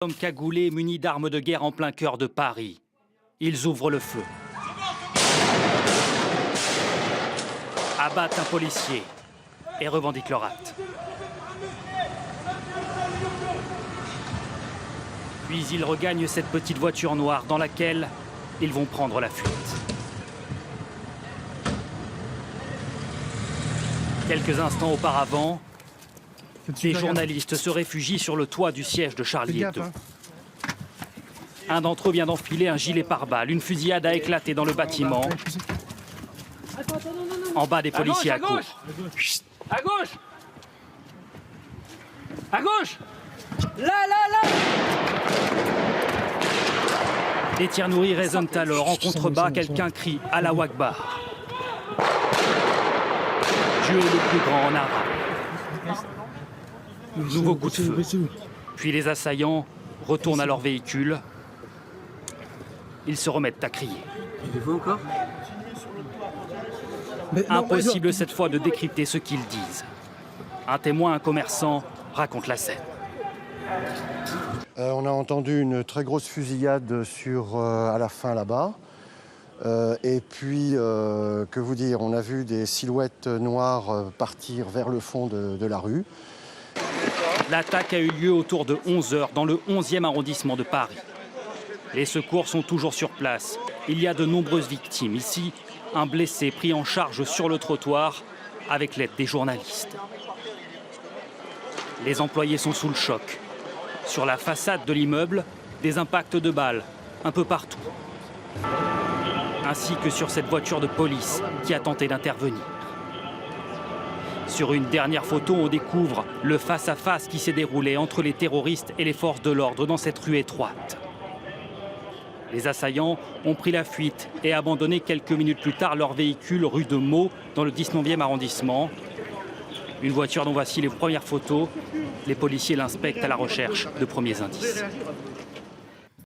Hommes cagoulés munis d'armes de guerre en plein cœur de Paris. Ils ouvrent le feu. Abattent un policier et revendiquent leur acte. Puis ils regagnent cette petite voiture noire dans laquelle ils vont prendre la fuite. Quelques instants auparavant, des journalistes se réfugient sur le toit du siège de Charlie Hebdo. Un d'entre eux vient d'enfiler un gilet pare-balles. Une fusillade a éclaté dans le bâtiment. En bas, des policiers accourent. À gauche! À gauche! Là! Les tirs nourris résonnent alors. En contrebas, quelqu'un crie « Allahu Akbar ». Dieu est le plus grand en arabe. Nouveau coup de feu. Puis les assaillants retournent à leur véhicule. Ils se remettent à crier. Encore ? Impossible cette fois de décrypter ce qu'ils disent. Un témoin, un commerçant, raconte la scène. On a entendu une très grosse fusillade à la fin là-bas. Et puis, que vous dire, on a vu des silhouettes noires partir vers le fond de la rue. L'attaque a eu lieu autour de 11 h dans le 11e arrondissement de Paris. Les secours sont toujours sur place. Il y a de nombreuses victimes. Ici, un blessé pris en charge sur le trottoir avec l'aide des journalistes. Les employés sont sous le choc. Sur la façade de l'immeuble, des impacts de balles un peu partout. Ainsi que sur cette voiture de police qui a tenté d'intervenir. Sur une dernière photo, on découvre le face-à-face qui s'est déroulé entre les terroristes et les forces de l'ordre dans cette rue étroite. Les assaillants ont pris la fuite et abandonné quelques minutes plus tard leur véhicule rue de Meaux dans le 19e arrondissement. Une voiture dont voici les premières photos. Les policiers l'inspectent à la recherche de premiers indices.